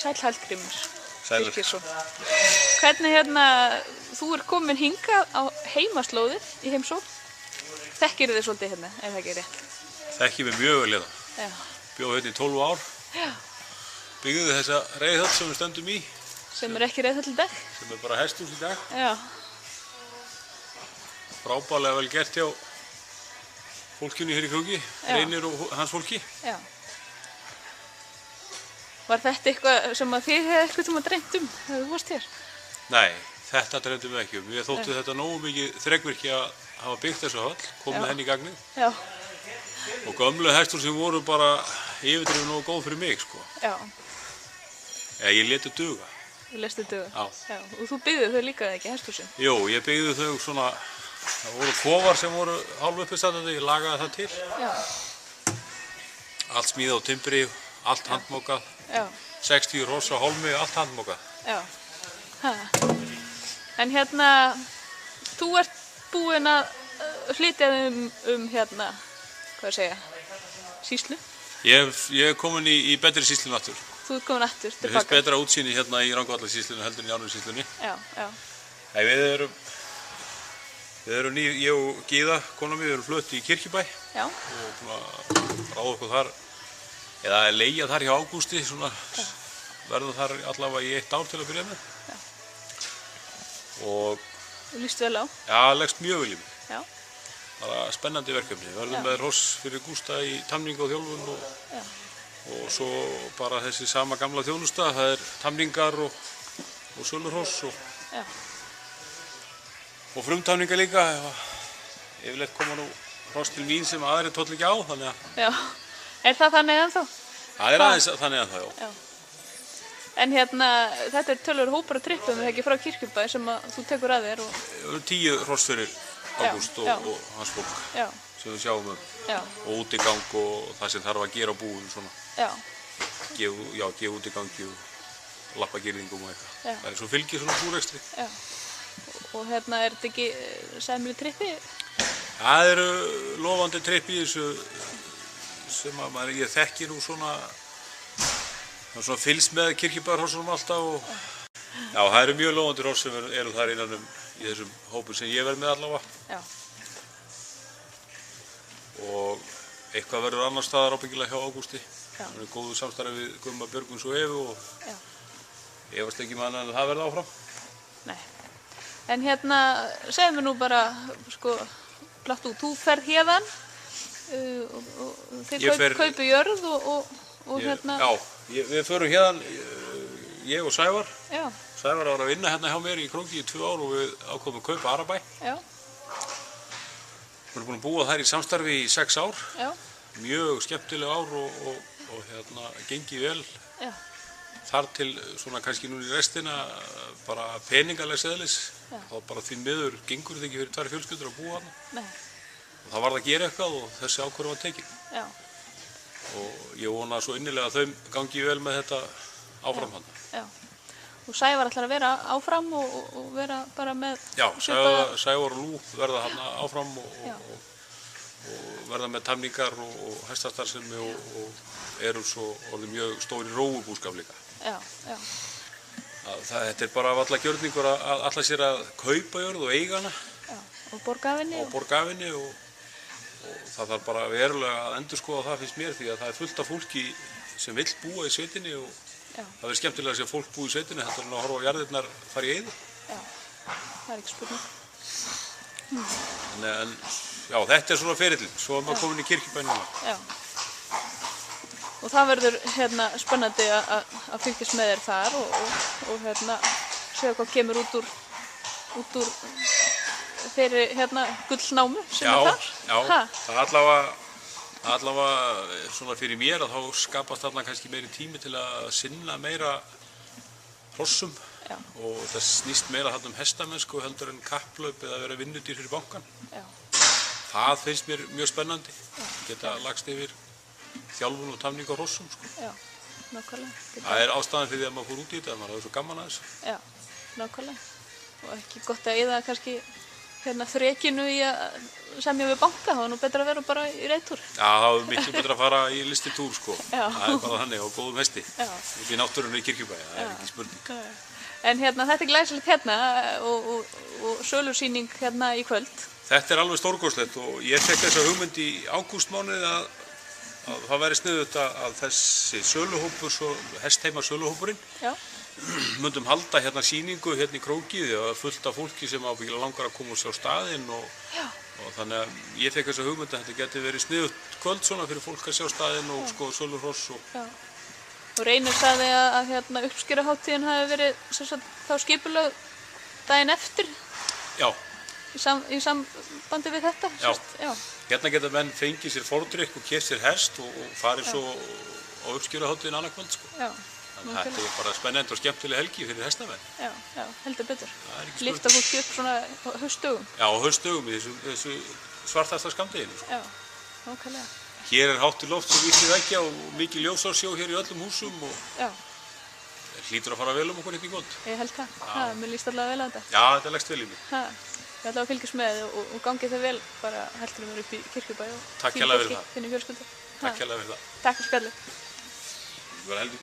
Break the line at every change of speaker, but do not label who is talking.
Sæll Hallgrímur
Sælir.
Birkisson. Hvernig þú komin hingað á heimaslóðir í heimsókn? Þekkir þið svolítið hérna, ef það ekki er rétt?
Þekki mig mjög vel hérna.
Já.
Bjó hérna í 12 ár.
Já.
Byggði þessa reiðhöll sem við stöndum í.
Sem ekki reiðhöll í dag?
Sem bara hesthús í dag.
Já.
Frábærlega vel gert hjá fólkinu hér í Króki, Reynir og hans fólki.
Já. Var þetta eitthvað sem að þið hefði eitthvað sem að dreymt þegar þú varst hér?
Nei, þetta dreymdi mig ekki um. Ég þótti þetta nógu mikið þrekvirki að hafa byggt þessu höll, komið henni í gagnið.
Já.
Og gömlu hesthúsin voru bara yfirdrifin og góð fyrir mig, sko.
Já.
Ég léti duga.
Þú lestu duga?
Já.
Og þú byggðir þau líka ekki, hesthúsin?
Jú, ég byggði þau svona, það voru kofar sem voru hálf uppistandandi, ég lagaði það til.
Já.
Allt smíðað á timbri, allt handmókað.
Já.
60 hross á hólmi, allt handmókað.
Já. Ha. En þú ert búinn að flytja hvað segja, sýslu?
Ég er komin í betri sýslun aftur.
Þú ert komin aftur tilbaka?
Mér finnst betra útsýni hérna í Rangvallarsýslunni heldur en í Árnessýslunni.
Já, já.
Nei, við erum ég og Gyða, kona mín, við erum flutt í Kirkjubæ.
Já.
Og ráða okkur þar, eða leigja þar hjá Ágústi, svona verðum þar allavega í 1 ár til að byrja með.
Já.
Og
þú líst vel á?
Já, leggst mjög vel í mig.
Já.
Bara spennandi verkefni. Við verðum með hross fyrir Gústa í tamningu og þjálfun og svo bara þessi sama gamla þjónusta, það er tamningar og sölurhross og frumtamningar líka. Yfirleitt koma nú hross til mín sem aðrir tóll ekki á, þannig að...
Já. Er það þannig ennþá?
Það er aðeins þannig ennþá, já.
En þetta er tölur hópar og trippum, ekki frá Kirkjubæ sem að þú tekur að þér og...
10 hross fyrir Ágúst og hans fólk sem við sjáum og útigang og það sem þarf að gera á búinu svona. Já. Gefa útigangi og lappa girðingum og eitthvað. Já. Það er svo fylgir svona búrekstri. Já.
Og er þetta ekki sæmli trippi?
Það eru lofandi trippi í þessu sem að ég þekki nú svona fylgst með Kirkjubæjarhrossunum alltaf og já, það eru mjög lofandi hross sem eru þar innan í þessum hópum sem ég verð með allavega. Já. Og eitthvað verður annar staðar ábyggilega hjá Ágústi. Það er góðu samstarfi við Gumma Björguns og Evu og efast ekki með annað en það verði áfram. Nei.
En segðu mér nú bara, sko, blátt út, þú ferð hérðan og þið kaupi jörð og
Já, við förum hérðan, ég og Sævar. Já. Sævar var að vinna hérna hjá mér í Króki í 2 ár og við ákváðum að kaupa Arabæ. Já. Við erum búin að búa þær í samstarfi í 6 ár. Já. Mjög skemmtileg ár og gengið vel. Já. Þar til svona kannski núna í restina bara peningalegs eðlis. Já. Þá bara því miður gengur þetta ekki fyrir 2 fjölskyldur að búa þarna. Nei. Og það varð að gera eitthvað og þessi ákvörðun var tekin. Já. Og ég vona svo innilega að þau gangi vel með þetta áfram hann. Já. Og Sævar ætlar að vera áfram og vera bara með... Já, Sævar og Lú verða hann áfram og verða með tamningar og hestastarfsemi og eru svo orðið mjög stóri rófubúskap líka. Já, já. Þetta er bara af alla gjörningur að alla sér að kaupa jörð og eiga hana. Já, og borga af henni. Og borga af henni og það þarf bara verulega að endurskoða það finnst mér því að það er fullt af fólki sem vill búa í sveitinni og það verður skemmtilega að sé fólk búa í sveitinni heldur en að horfa á jarðirnar fara í eyði. Já, það er ekki spurning. En já, þetta er svona ferillinn, svo er maður komin í Kirkjubæ núna. Já. Og það verður spennandi að fylgjast með þér þar og segja hvað kemur út úr þeirri gullnámu sem er þar. Já, það er allavega svona fyrir mér að þá skapast þarna kannski meiri tími til að sinna meira hrossum og það snýst meira þarna hestamennsku heldur en kapplaup eða vera vinnudýr fyrir bankann. Já. Það finnst mér mjög spennandi, geta lagst yfir þjálfun og tamning á hrossum. Sko. Já, nákvæmlega. Það er ástæðan fyrir að maður fór út í þetta, maður hafði svo gaman að þessu. Já, nákvæmlega. Og ekki gott að eyða kannski
þrekinu í að semja við banka, þá nú betra að vera bara í reittúr.
Já, það miklu betra að fara í listitúr sko. Það bara þannig á góðum hesti. Út í náttúrunni í Kirkjubæ, það ekki spurning.
En þetta er glæsilegt og sölusýning í kvöld.
Þetta er alveg stórkostlegt og ég fekk þessa hugmynd í ágústmánuði að það væri sniðugt að þessi söluhópur, hestheima söluhópurinn, myndum halda sýningu í Króki, því að það er fullt af fólki sem ábyggilega langar að koma og sjá staðinn og þannig að ég fekk þessa hugmynd að þetta geti verið sniðugt kvöld svona fyrir fólk að sjá staðinn og sko söluhross
Og Reynir sagði að uppskeruhátíðin hafi verið þá skipulögð daginn eftir.
Já.
Í sambandi við þetta?
Já. Hérna geta menn fengið sér fordrykk og keypt sér hest og farið svo á uppskeruhátíðin annað kvöld sko. Þannig að þetta er bara spennandi og skemmtileg helgi fyrir hestamenn.
Já, heldur betur. Lyfta fólki upp svona á haustdögum.
Já, á haustdögum í þessu svartasta skammdeginu sko.
Já, nákvæmlega.
Hér er hátt í loft sem vísir veggja og mikið ljósársjó hér í öllum húsum og hlýtur að fara vel okkur í kvöld.
Ég held það. Mér líst allavega vel á þetta.
Já, þetta leggst vel í mig.
Ég ætla að fylgjast með og gangi það vel bara heldur upp í Kirkjubæ og
Takk hérlega fyrir það.
Þínu fjölskyldu.
Takk hérlega fyrir það.
Takk fyrir spjallið.
Þú var heldur.